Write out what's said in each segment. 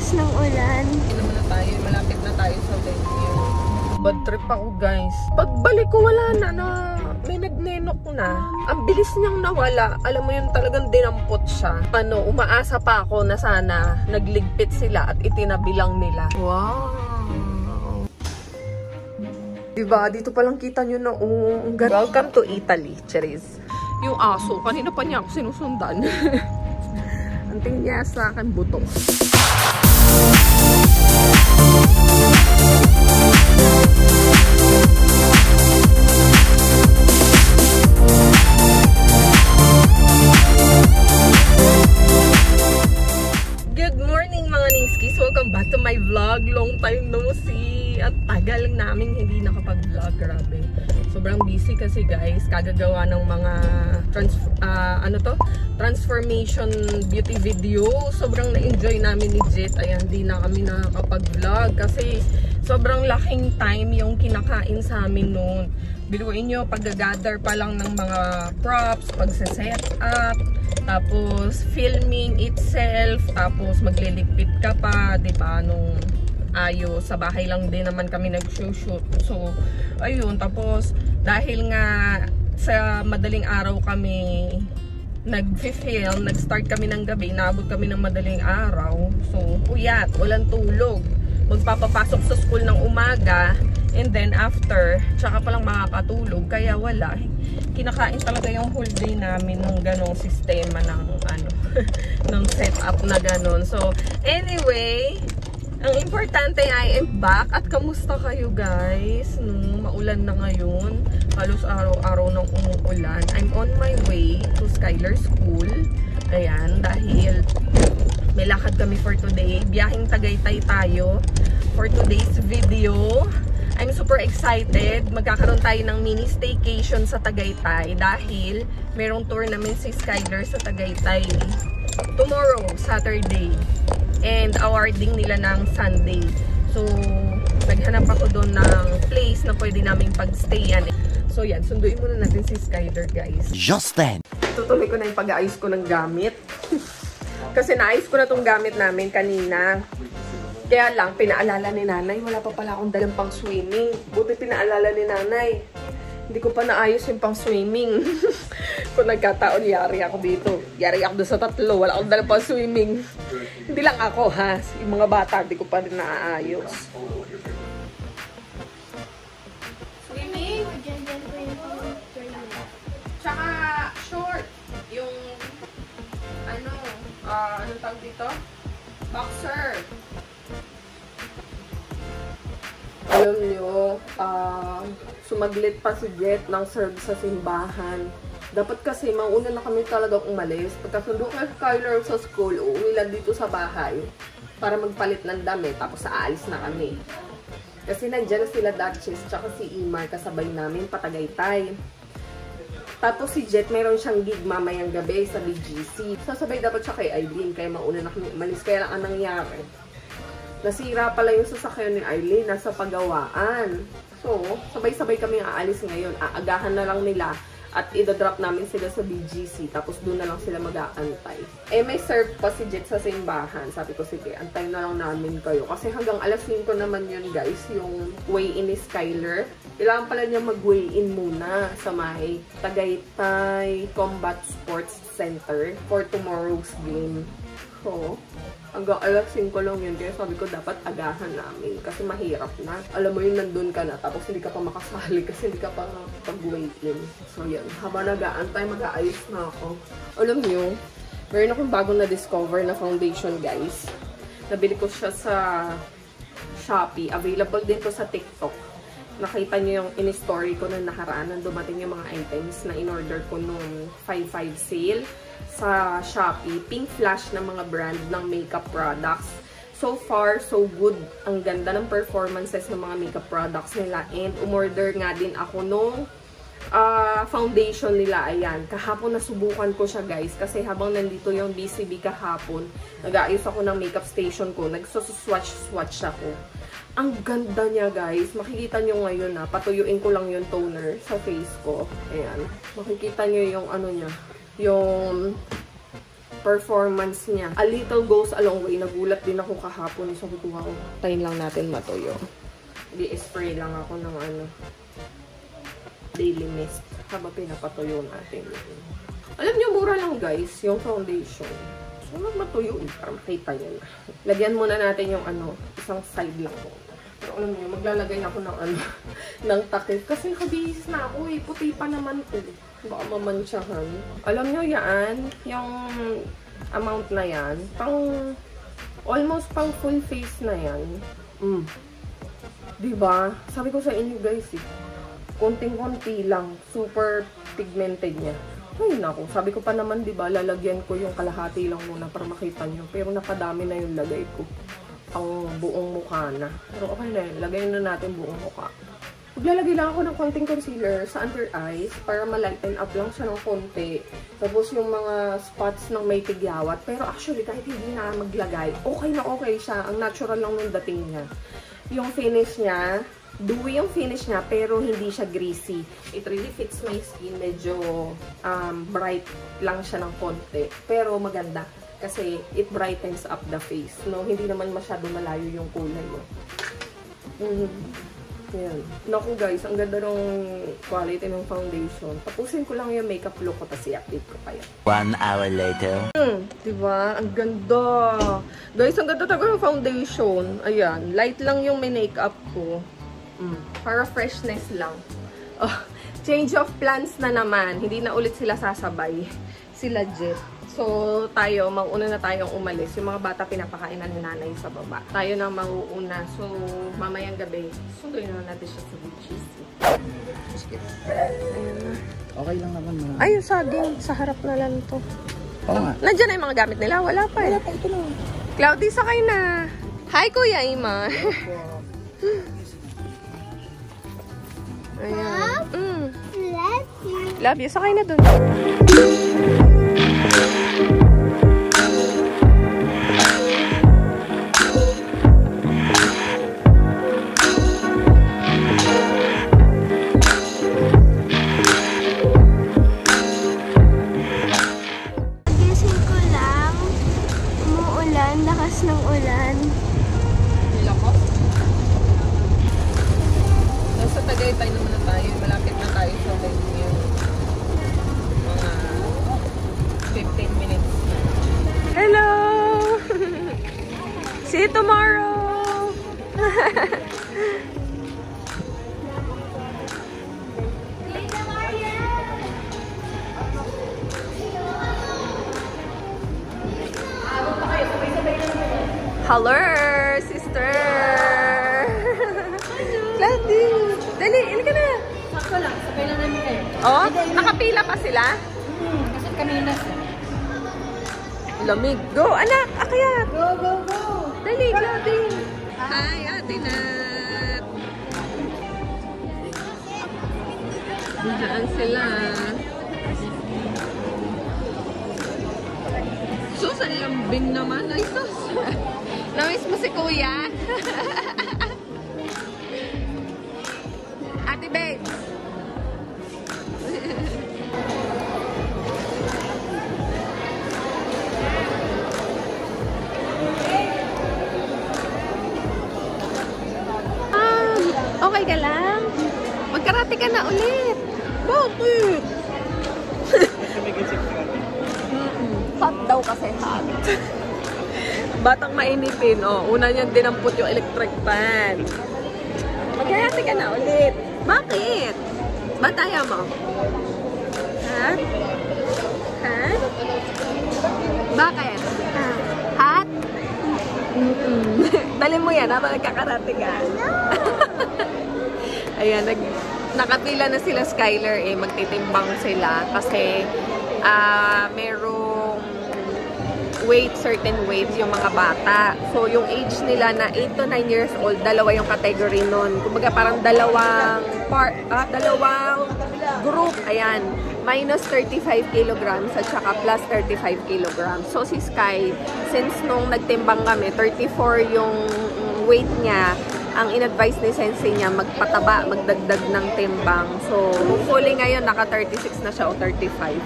lakas ng ulan. Naman na tayo, malapit na tayo sa venue. Bad trip ako guys. Pagbalik ko wala na may nagnenok na. Ang bilis niyang nawala. Alam mo yun, talagang dinampot siya. Umaasa pa ako na sana nagligpit sila at itinabilang nila. Wow! Diba? Dito palang kita nyo na welcome to Italy, Cherise. Yung aso, kanina pa niya ako sinusundan. Ang tingin niya sa akin, buto. Good morning mga Ningskis! Welcome back to my vlog. Long time no see. At tagal lang namin hindi nakapag-vlog. Grabe. Sobrang busy kasi guys. Kagagawa ng mga transformation beauty video. Sobrang na-enjoy namin ni Jet. Ayan, di na kami nakakapag-vlog kasi sobrang laking time yung kinakain sa amin noon. Biluin nyo, pag-gather pa lang ng mga props, pag-set up, tapos filming itself, tapos magliligpit ka pa, di ba, nung ayos. Sa bahay lang din naman kami nag-shoot. So, ayun, tapos dahil nga sa madaling araw kami nag-film, nag-start kami ng gabi, naabot kami ng madaling araw. So, puyat, walang tulog. Magpapapasok sa school ng umaga, and then after, tsaka palang makakatulog, kaya wala. Kinakain talaga yung whole day namin ng ganong sistema ng ng setup na ganon. So, anyway, ang importante ay I'm back. At kamusta kayo guys? Maulan na ngayon. Halos araw-araw nang umuulan. I'm on my way to Skylar School. Ayan, dahil may lakad kami for today. Biyaheng Tagaytay tayo for today's video. I'm super excited. Magkakaroon tayo ng mini staycation sa Tagaytay dahil merong tour namin si Skylar sa Tagaytay tomorrow, Saturday. And awarding nila ng Sunday. So, naghanap ako doon ng place na pwede naming pagstayan. So, yan. Sunduin muna natin si Skylar, guys. Just then. Tutuloy ko na yung pag-aayos ko ng gamit. Kasi naayos ko na tong gamit namin kanina. Kaya lang, pinaalala ni nanay. Wala pa pala akong dalang pang swimming. Buti pinaalala ni nanay. Hindi ko pa naayos yung pang swimming. Kung nagkataon, yari ako dito. Yari ako doon sa tatlo. Wala akong dalang pang swimming. Hindi lang ako ha. Yung mga bata, hindi ko pa rin naaayos. Swimming? Tsaka short. Yung ano tawag dito? Boxer. Alam nyo, sumaglit pa si Jet ng serve sa simbahan. Dapat kasi, mauna na kami talagang umalis. Pagkasundo kay Skylar sa school, uuwi lang dito sa bahay para magpalit ng damit, tapos aalis na kami. Kasi nandyan na sila Duchess, tsaka si Imar, kasabay namin, Patagaytay. Tapos si Jet, mayroon siyang gig mamayang gabi sa BGC. Sasabay dapat siya kay Eileen, kaya mauna na kami umalis. Kaya lang ang nangyari, nasira pala yung sasakyan ni Eileen, nasa pagawaan. So, sabay-sabay kami aalis ngayon. Aagahan na lang nila at idadrop namin sila sa BGC. Tapos doon na lang sila mag-aantay. Eh, may serve pa si Jet sa simbahan. Sabi ko, sige, antay na lang namin kayo. Kasi hanggang alas 5 naman yun, guys, yung weigh-in ni Skylar. Kailangan pala niya mag-weigh-in muna sa may Tagaytay Combat Sports Center for tomorrow's game. So, hanggang alas 5 lang yun. Kaya sabi ko, dapat agahan namin. Kasi mahirap na. Alam mo yun, nandun ka na. Tapos hindi ka pa makasali kasi hindi ka pa pag-wait-in. So, yan. Habang nag-aantay, mag-aayos na ako. Alam nyo, meron akong bagong na-discover na foundation, guys. Nabili ko siya sa Shopee. Available din to sa TikTok. Nakita nyo yung in-story ko na nakaraan. Dumating yung mga items na in-order ko nung 5/5 sale sa Shopee. Pink flash ng mga brand ng makeup products. So far, so good. Ang ganda ng performances ng mga makeup products nila. And umorder nga din ako nung foundation nila. Ayan. Kahapon nasubukan ko siya, guys. Kasi habang nandito yung BCB kahapon, nag-aayos ako ng makeup station ko. Nagsuswatch ako. Ang ganda niya, guys. Makikita nyo ngayon na. Patuyuin ko lang yung toner sa face ko. Ayan. Makikita nyo yung ano niya. Yung performance niya. A little goes a long way. Nagulat din ako kahapon. Sabi ko ako, tayin lang natin matuyo. Di-spray lang ako ng daily mist. Habang pinapatuyo natin. Alam niyo, mura lang guys, yung foundation. So, matuyo para makita niyo na. Lagyan muna natin yung isang side lang po. Pero alam niyo, maglalagay ako ng ng takip. Kasi nakabihis na ako eh. Puti pa naman po. Baka mamansyahan. Alam niyo yan, yung amount na yan, almost pang full face na yan. Diba? Sabi ko sa inyo guys eh, konting-konti lang, super pigmented niya. Ay naku, sabi ko pa naman diba, lalagyan ko yung kalahati lang muna para makita nyo. Pero nakadami na yung lagay ko. Ang buong mukha na. Pero okay na yun, lagay na natin buong mukha. Maglalagay lang ako ng konting concealer sa under eyes para ma-lighten up lang siya ng konti. Tapos yung mga spots ng may tigyawat. Pero actually, kahit hindi na maglagay, okay na okay siya. Ang natural lang nung dating niya. Yung finish niya, dewy yung finish niya, pero hindi siya greasy. It really fits my skin. Medyo bright lang siya ng konti. Pero maganda. Kasi it brightens up the face. No? Hindi naman masyado malayo yung kulay mo. Ayan. Naku guys, ang ganda ng quality ng foundation. Tapusin ko lang yung makeup look ko, tapos i-update ko pa yan. 1 hour later. Diba? Ang ganda. Guys, ang ganda talaga ng foundation. Ayan. Light lang yung may makeup ko. Para freshness lang. Oh, change of plans na naman. Hindi na ulit sila sasabay. Sila Jet. So, tayo, mauuna na tayong umalis. Yung mga bata pinapakain na ni nanay sa baba. Tayo na mauuna. So, mamayang gabi, sunduin na natin siya sa beaches. Okay lang naman. Ay, yung saging. Sa harap na lang to. Oo nga. Nandiyan na yung mga gamit nila. Wala pa eh. Wala pa, ito lang. Cloudy, sakay na. Hi, Kuya Ima. Ayan. Love you. Sakay na dun. Ng ulan. Nilakot. Nasa Tagaytay naman na tayo. Malapit na tayo sa venue. Mga 15 minutes na. Hello! See you tomorrow! Hello, sister! Cloudy! Dali, ili ka na! Sakto lang, sabay lang namin kayo. Oh, nakapila pa sila? Kasi kanina. Lamig. Go, anak! Akyat! Go, go, go! Dali, Cloudy! Hi, Ate Nat! Diyan sila. Sus, ang lambing naman. Ay, sus! Namiss mo si Kuya? Ate Babes! Okay ka lang? Magkarate ka na ulit. Bakit? Hot daw kasi hot. Batang mainipin. Oh, una niyang dinampot yung electric fan. Magkarate ka na ulit. Bakit? Bataya mo? Ha? Ha? Bakit? Hot? Dali mo yan habang nagkakarate ka. Ayan, nakapila na sila Skyler eh. Magtitimbang sila kasi merong weight, certain weights yung mga bata. So, yung age nila na 8 to 9 years old, dalawa yung category nun. Kumbaga parang dalawang group. Ayan. Minus 35 kilograms at saka plus 35 kilograms. So, si Sky, since nung nagtimbang kami, 34 yung weight niya, ang in-advise ni sensei niya, magpataba, magdagdag ng timbang. So, hopefully ngayon, naka 36 na siya o 35.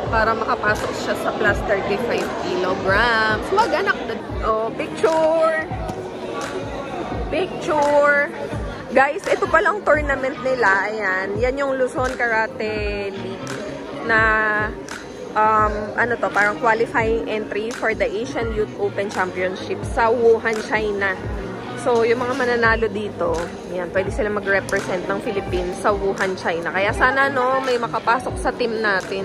para makapasok siya sa plus 35 kilograms. Wag anak. Oh, picture. Picture. Guys, ito palang tournament nila. Ayan. Yan yung Luzon Karate League na ano to, parang qualifying entry for the Asian Youth Open Championship sa Wuhan, China. So, yung mga mananalo dito, yan, pwede sila mag-represent ng Philippines sa Wuhan, China. Kaya sana, no, may makapasok sa team natin.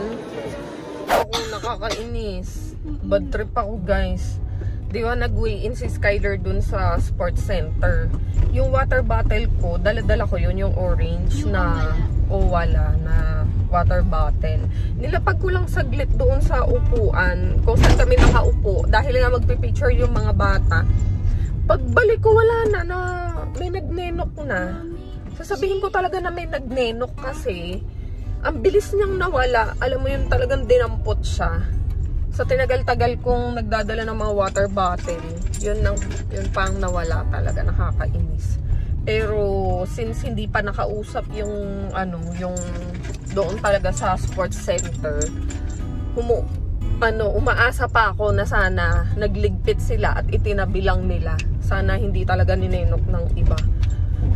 Ako, nakakainis. Bad trip ako, guys. Di ba, nag-weigh-in si Skyler dun sa sports center. Yung water bottle ko, dala-dala ko yun, yung orange na, wala, na water bottle. Nilapag ko lang saglit doon sa upuan, kung saan kami nakaupo, dahil nga magpipicture yung mga bata. Pagbalik ko, wala na may nagnenok na. Sasabihin ko talaga na may nagnenok kasi ang bilis niyang nawala. Alam mo yun, talagang dinampot siya. Sa tinagal-tagal kong nagdadala ng mga water bottle, yun pang nawala talaga, nakakainis. Pero since hindi pa nakausap yung yung doon talaga sa sports center, umaasa pa ako na sana nagligpit sila at itinabilang nila. Sana hindi talaga ninenok ng iba.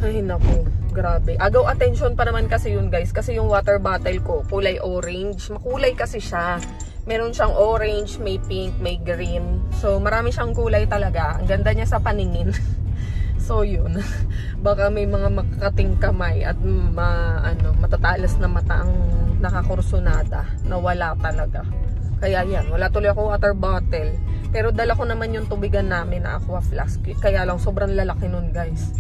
Ay naku, grabe. Agaw attention pa naman kasi yun, guys, kasi yung water bottle ko kulay orange. Makulay kasi siya. Meron siyang orange, may pink, may green. So marami siyang kulay talaga. Ang ganda niya sa paningin. So yun, baka may mga makakating kamay at matatalas na mata ang nakakursunada na wala talaga. Kaya yan, wala tuloy ako water bottle. Pero dala ko naman yung tubigan namin na aqua flask. Kaya lang sobrang lalaki nun, guys.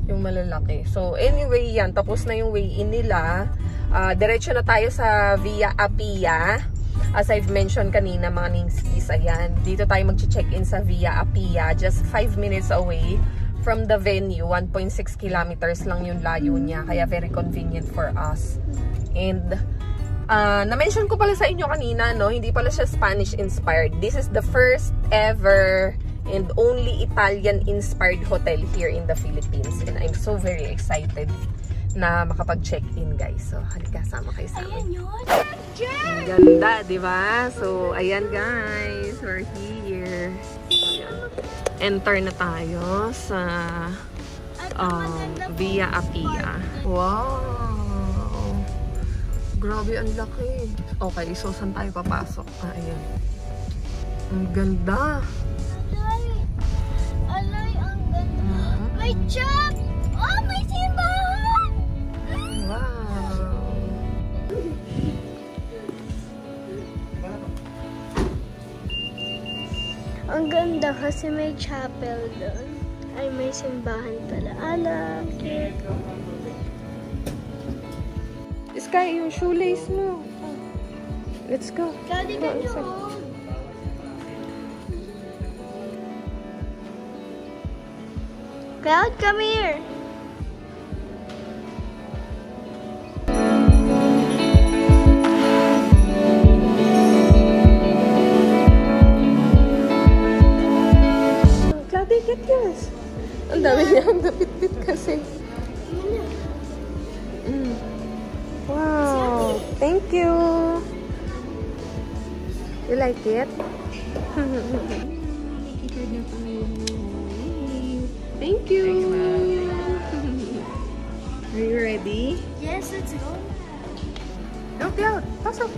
Yung malalaki. So anyway, yan, tapos na yung weigh-in nila. Diretso na tayo sa Via Apia. As I've mentioned kanina, mga ningskis, ayan. Dito tayo mag-check-in sa Via Apia. Just 5 minutes away from the venue. 1.6 kilometers lang yung layo niya. Kaya very convenient for us. And na-mention ko pala sa inyo kanina, no? Hindi pala siya Spanish-inspired. This is the first ever and only Italian-inspired hotel here in the Philippines. And I'm so very excited na makapag-check-in, guys. So, halika, sama kayo sa amin. Ang ganda, di ba? So, ayan, guys. We're here. Ayan. Enter na tayo sa Via Apia. Wow! Grabe, ang laki. Okay, so saan tayo papasok? Ayan. Ang ganda. Alay, ang ganda. May chop! Oh, may simbahan! Wow! Ang ganda kasi may chapel doon. Ay, may simbahan pala. Ala, cute. Sky, yung shoelace mo. Let's go. Daddy, can you Go, hold? Cloud, come here. Cloudy, get yours. Ang dami niyang napit-pit kasi. Wow. Thank you. You like it? Thank you. Are you ready? Yes, let's go. Go, Cloud. Pasok.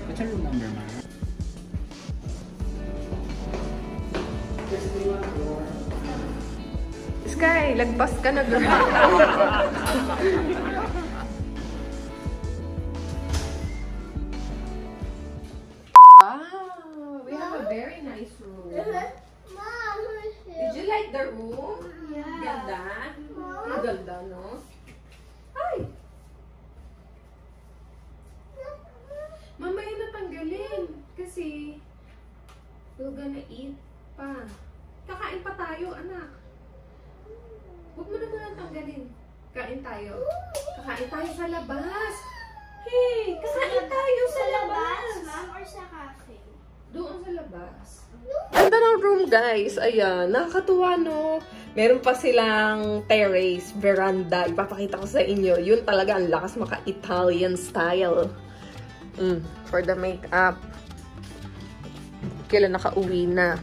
What's your room number, ma? Sky, lagpas ka na doon. Wow, we have a very nice room. Did you like the room? Yeah. Ganda? Ang ganda, no? Ay! Mamaya natanggalin. Kasi, we're gonna eat pa. Kakain pa tayo, anak. Huwag mo na muna tanggalin. Kain tayo. Kakain tayo sa labas. Hey, kakain tayo sa labas. Ma'am, or sa cafe? Doon sa labas. Ganda ng room, guys. Ayan, nakakatuwa, no? Meron pa silang terrace, veranda. Ipapakita ko sa inyo. Yun talaga, ang lakas maka-Italian style. For the makeup. Kailan nakauwi na.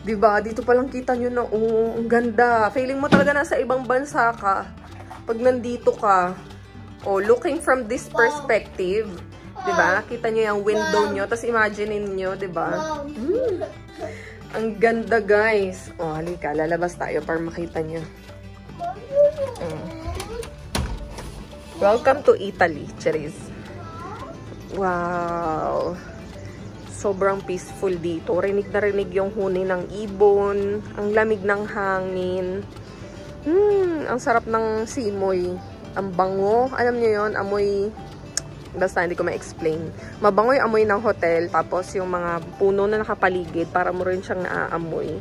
Diba? Dito palang kita nyo na, ang ganda. Feeling mo talaga nasa ibang bansa ka. Pag nandito ka, looking from this perspective, diba? Kita nyo yung window nyo, tapos imagine nyo, diba? Ang ganda, guys. Halika, lalabas tayo para makita nyo. Welcome to Italy, Cherise. Wow! Sobrang peaceful dito. Rinig na rinig yung huni ng ibon. Ang lamig ng hangin. Ang sarap ng simoy. Ang bango. Alam nyo yun, amoy... Basta hindi ko ma-explain. Mabango yung amoy ng hotel. Tapos yung mga puno na nakapaligid. Para mo rin siyang naaamoy.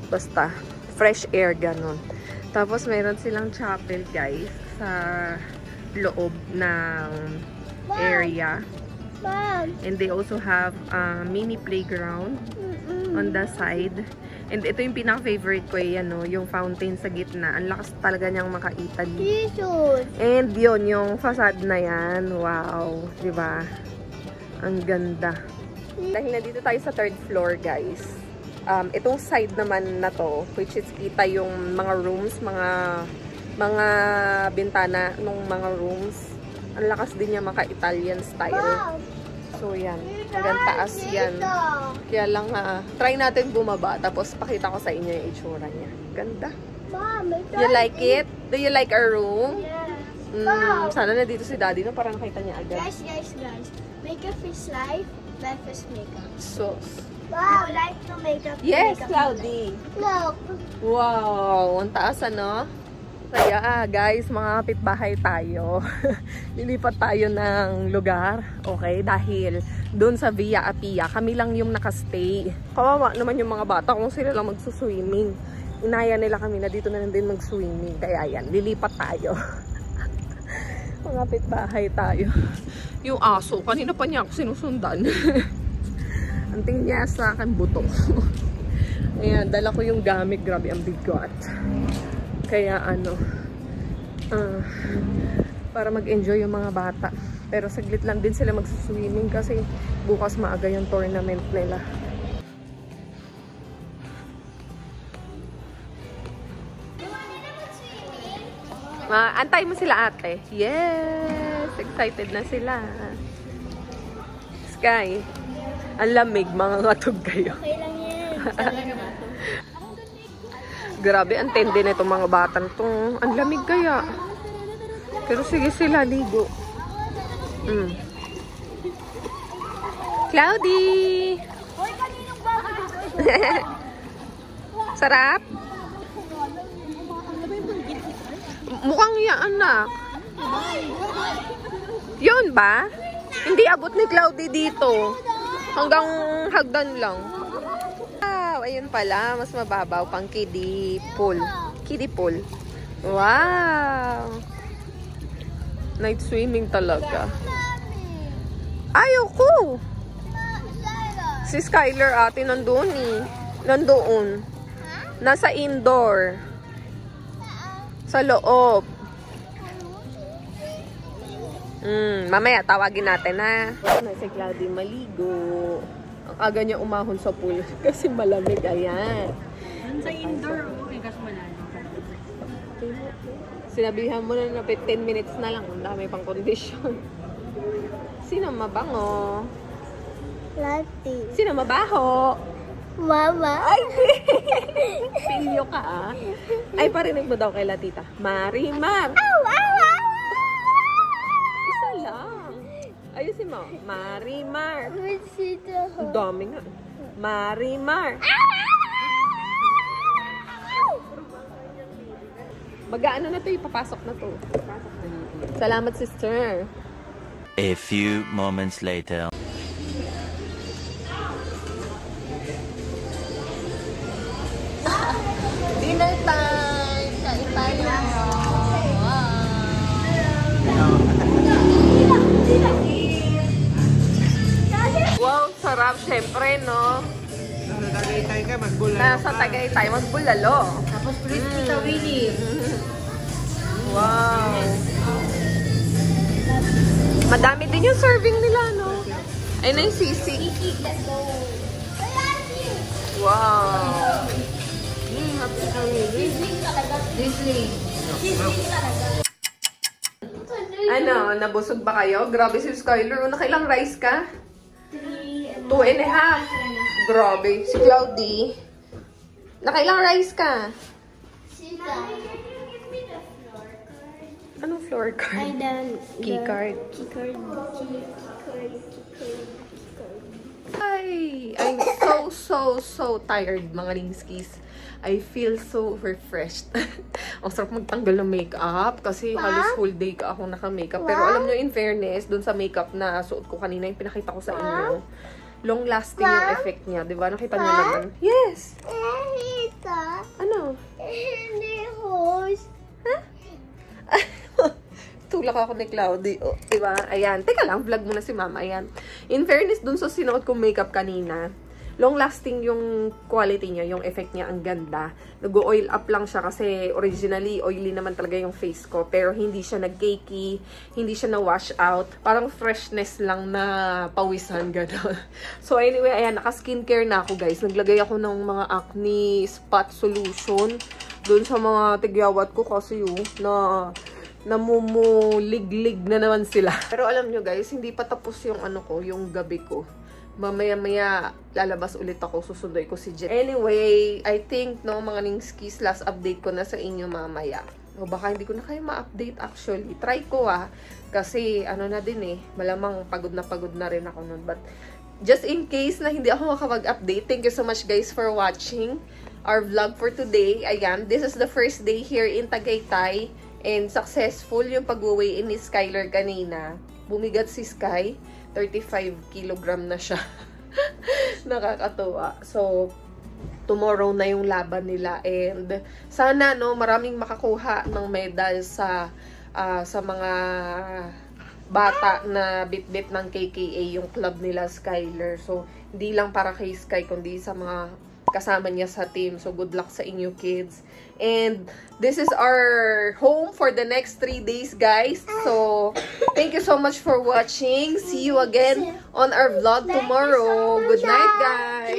Basta. Fresh air, ganun. Tapos mayroon silang chapel, guys. Sa loob ng area. And they also have a mini playground on the side. And ito yung pinaka-favorite ko, yung fountain sa gitna. Ang lakas talaga niyang maka-Italy. And yun, yung facade na yan. Wow. Diba? Ang ganda. Dahil nandito tayo sa 3rd floor, guys. Itong side naman na to, which is kita yung mga rooms, mga bintana ng mga rooms. Ang lakas din niya maka-Italian style. So, yan. Hanggang taas yan. Kaya lang, try natin bumaba. Tapos, pakita ko sa inyo yung itsura niya. Ganda. You like it? Do you like our room? Yes. Sana na dito si Daddy, no? Para nakita niya agad. Guys. Makeup is life. Life is makeup. So, Wow, life to makeup. yes, makeup. Cloudy. Look. Wow, ang taas, ano? Kaya, guys, mga kapitbahay tayo. Lilipat tayo ng lugar. Okay? Dahil doon sa Via Appia, kami lang yung nakastay. Kawawa naman yung mga bata kung sila lang magsuswimming. Inaya nila kami na dito na lang din mag-swimming. Kaya yan, lilipat tayo. Mga kapitbahay tayo. Yung aso, kanina pa niya ako sinusundan. Ang tingin niya sa akin, buto. Ayan, dala ko yung gamit. Grabe, ang bigat. Kaya para mag-enjoy yung mga bata. Pero saglit lang din sila magsuswimming kasi bukas maaga yung tournament nila. Antay mo sila, ate. Yes! Excited na sila. Sky. Ang lamig, mga ngatog kayo. Okay lang yan. Grabe, ang tende na itong mga batang itong. Ang lamig kaya. Pero sige sila, ligo. Cloudy! Hoy, kaninong bago dito? Sarap? Mukhang yan, anak. Yun ba? Hindi abot ni Cloudy dito. Hanggang hagdan lang. Wow, ayun pala. Mas mababaw pang kiddie pool. Kiddie pool. Wow! Night swimming talaga. Ayoko! Si Skylar ate nandoon eh. Nandoon. Nasa indoor. Sa loob. Mamaya tawagin natin ha. Si Cloudy maligo. Ang aga niya umahon sa pool kasi malamig. Ayan. Sa indoor, okay, kasi malalim. Sinabihan mo na 10 minutes na lang. Ang dami pang condition. Sino mabango? Lati. Sino mabaho? Mama. Ay, pilyo ka ah. Ay, parinig mo daw kay Latita. Marimar. Ow, ow, ow. Isa lang. Ayusin mo. Marimar. Masito. Ang dami nga. Marimar. Mag-ano na to, ipapasok na to. Salamat, sister. A few moments later. Dinner time! Kain tayo! Wow, sarap, syempre, no? Nasa Tagaytay ka, magbulalo Nasa ka. Tagaytay, magbulalo. Tapos crispy ka, Winnie. Wow. Madami din yung serving nila, no? Ayun na yung sisig. Let's go. Wow. Happy ka, Winnie. Disney. Ano, nabusog ba kayo? Grabe si Skyler. Nakailang rice ka? 2 and a half. Grabe. Si Cloudy. Nakailang rice ka? Anong floor card? Key card. Ay, I'm so tired, mga Lingskis. I feel so refreshed. Ang sarap magtanggal ng makeup kasi halos whole day ka ako naka-makeup. Pero alam nyo, in fairness, dun sa makeup na suot ko kanina, yung pinakita ko sa inyo, long-lasting yung effect niya. Diba? Nakita niyo naman? Yes! Ano? Tulak ako ni Cloudy. Oh, diba? Ayan. Teka lang, vlog muna si Mama. Ayan. In fairness, dun sa sinuot kong makeup kanina, long-lasting yung quality niya, yung effect niya, ang ganda. Nag-oil up lang siya kasi originally, oily naman talaga yung face ko. Pero hindi siya nag-cakey, hindi siya na-wash out. Parang freshness lang na pawisan, gano'n. So anyway, ayan, naka-skincare na ako, guys. Naglagay ako ng mga acne spot solution doon sa mga tigyawat ko kasi namumuliglig na naman sila. Pero alam nyo, guys, hindi pa tapos yung ano ko, yung gabi ko. Mamaya-maya, lalabas ulit ako, susunduin ko si Jet. Anyway, I think, no, mga Lingskis, last update ko na sa inyo mamaya. O baka hindi ko na kayo ma-update actually. Try ko kasi ano na din malamang pagod na rin ako nun. But, just in case na hindi ako makapag-update, thank you so much guys for watching our vlog for today. Ayan, this is the first day here in Tagaytay. And successful yung pag-weigh-in ni Skyler kanina. Bumigat si Sky. 35 kilogram na siya. Nakakatuwa. So, tomorrow na yung laban nila. And sana, no, maraming makakuha ng medal sa mga bata na bit-bit ng KKA, yung club nila, Skyler. So, hindi lang para kay Sky, kundi sa mga kasama niya sa team. So, good luck sa inyo, kids. And this is our home for the next 3 days, guys. So, thank you so much for watching. See you again on our vlog tomorrow. Good night, guys.